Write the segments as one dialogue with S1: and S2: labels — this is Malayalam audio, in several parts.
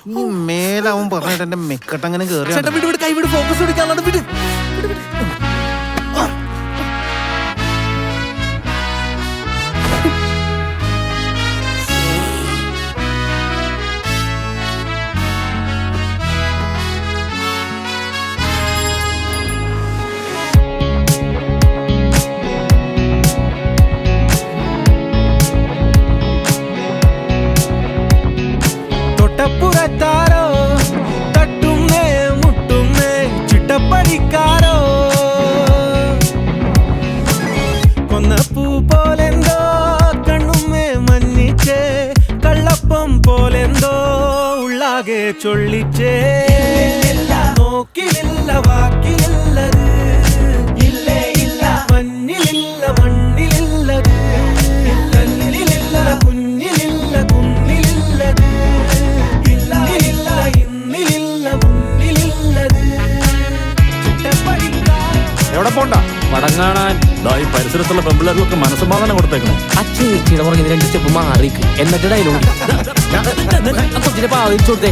S1: ഈ മേലാവും പറഞ്ഞിട്ട് എന്റെ മെക്കട്ടങ്ങനെ കേറി
S2: കൈവിട് ഫോക്കസ് പിടിക്കാനുള്ള വിട്. തൊട്ടപ്പുറത്താരോ തട്ടുന്നേ മുട്ടുന്നേ ചിട്ടപ്പടിക്കാരോ കൊന്നപ്പൂ പോലെന്തോ കണ്ണുമ്മേ മഞ്ഞിച്ചേ കള്ളപ്പം പോലെന്തോ ഉള്ളാകെ ചൊള്ളിച്ചേ നോക്കിലില്ല വാക്കിലില്ലത് ഇല്ലേ ഇല്ല മഞ്ഞിലില്ല മണ്ണിലില്ലത് കല്ലിലില്ല കുഞ്ഞിലില്ല കുന്നിലില്ലത്
S1: എവിടെ പോണ്ട
S3: പടം കാണാൻ ഈ പരിസരത്തുള്ള പെമ്പിള്ളേർക്കൊക്കെ മനസ്സമാധാനം കൊടുത്തേക്കണം.
S2: അച്ഛയുടെ പുറകെ 2 സ്റ്റെപ്പ് മാറിക്ക് എന്നിട്ട് ഡയലോഗ്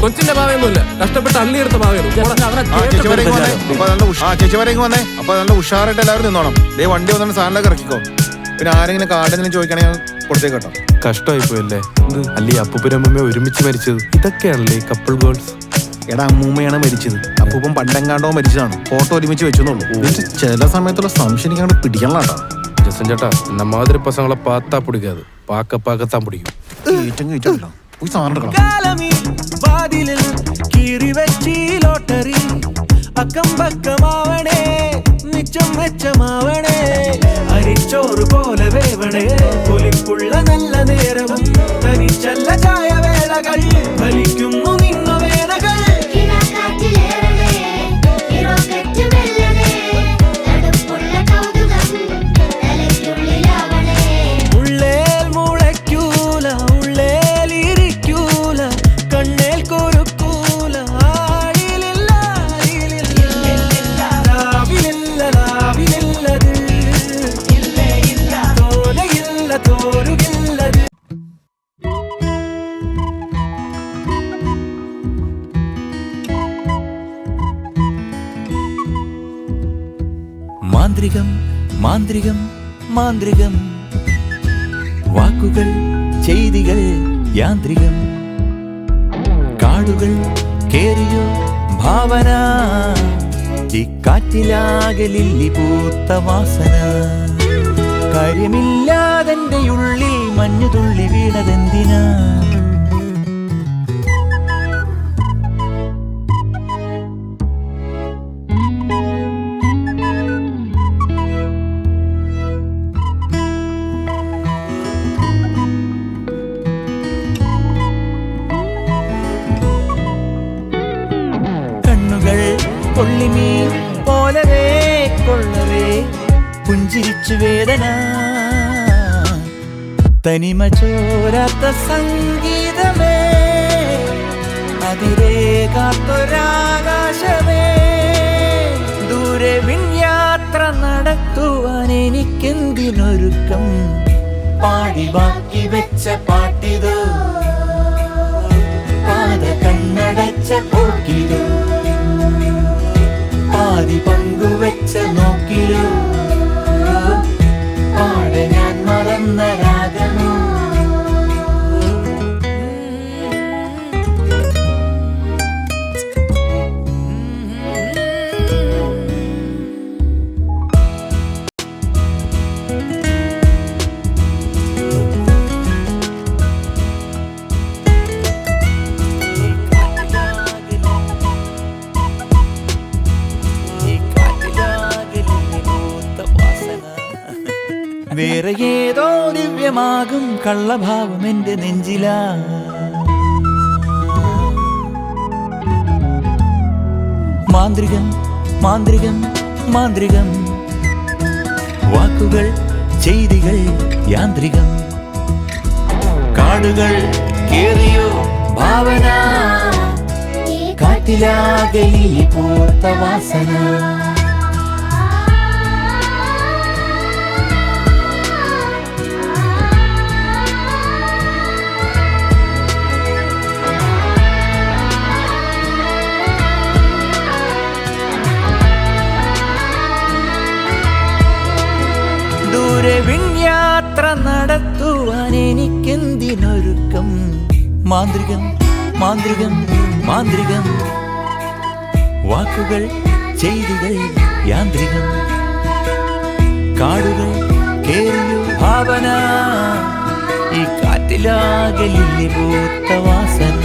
S2: കൊച്ചിന്റെ ഭാവയൊന്നുമില്ല, കഷ്ടപ്പെട്ട് അള്ളിയെടുത്ത ഭാവയാണ്.
S1: ചേച്ചി വരെങ്കിൽ വന്നേ. അപ്പൊ നല്ല ഉഷാറായിട്ട് എല്ലാവരും നിന്നോണം. വണ്ടി വന്നിട്ട് സാധനങ്ങളൊക്കെ ഇറക്കിക്കോ. പിന്നെ ആരെങ്കിലും കാർഡെങ്കിലും ചോദിക്കണെങ്കിൽ കൊടുത്തേക്കട്ടോ.
S4: കഷ്ടമായി പോയല്ലേ അല്ലേ അപ്പൂപ്പനമ്മ ഒരുമിച്ച് മരിച്ചത്. ഇതൊക്കെയാണല്ലേ കപ്പിൾ ഗോൾസ്.
S1: എടാ അമ്മൂമ്മയാണ് മരിച്ചത്, അപ്പൂപ്പൻ പണ്ടെങ്ങാണ്ടോ മരിച്ചതാണ്. ഫോട്ടോ ഒരുമിച്ച് വെച്ചെന്നുള്ളൂ. ചില സമയത്തുള്ള സംശയം എനിക്ക് അങ്ങോട്ട് പിടിക്കണല്ലോ.
S4: ജസൻ ചേട്ടാ എന്ന മാതിരി പസങ്ങളെ പാത്താ പിടിക്കാതെ പാക്കത്താൻ പിടിക്കും.
S2: അക്കം പക്കമാവണേ മിച്ചം മെച്ചമാവണേ അരിച്ചോറ് പോലെ വേവണേ പൊലിപ്പുള്ള നല്ല നേരവും തനിച്ചല്ല ചായ വേളകൾ ഫലിക്കുന്നു നിന്നു വേളകൾ. ഉള്ളേൽ മുളയ്ക്കൂല ഉള്ളേൽ ഇരിക്കൂല കണ്ണേൽ കൊരുക്കൂല ആടിലില്ല ലാവിലില്ല ലാവിലില്ലത് തോലയില്ല തോരുകില്ലത്.
S5: മാന്ത്രികം മാന്ത്രികം മാന്ത്രികം വാക്കുകൾ ചെയ്തികൾ യാന്ത്രികം കാടുകൾ കേറിയോ ഭാവന ഈ കാറ്റിലാകെ ലില്ലി പൂത്ത വാസന കാര്യമില്ലാതെന്റെ ഉള്ളിൽ മഞ്ഞുതുള്ളി വീണതെന്തിനാ കൊള്ളിമീൻ പോലവേ കൊള്ളവേ പുഞ്ചിരിച്ചു വേദന തനിമ ചോരാത്ത സംഗീതമേ അതിരേകാത്തൊരാകാശമേ ദൂരെ വിൺയാത്ര നടത്തുവാൻ എനിക്കെന്തിനൊരുക്കം പാടി ബാക്കി വെച്ച പാട്ടിതോ പാത കണ്ണടച്ച പോക്കിലോ പാതി പങ്കുവെച്ച നോക്കിലോ പാടെ ഞാൻ മറന്ന രാഗമോ വേറെ ഏതോ ദിവ്യമാകും കള്ളഭാവം എന്റെ നെഞ്ചിലാ മാന്ത്രികം മാന്ത്രികം മാന്ത്രികം വാക്കുകൾ ചെയ്തികൾ യാന്ത്രികം കാടുകൾ കേറിയോ ഭാവന കാറ്റിലാകെ പൂത്ത വാസന ദൂരെ വിൺയാത്ര നടത്തുവാൻ എനിക്കെന്തിനൊരുക്കം. മാന്ത്രികം മാന്ത്രികം മാന്ത്രികം, വാക്കുകൾ ചെയ്തികൾ യാന്ത്രികം. കാടുകൾ കേറിയോ ഭാവന, ഈ കാറ്റിലാകലില്ലേ പൂത്ത വാസന.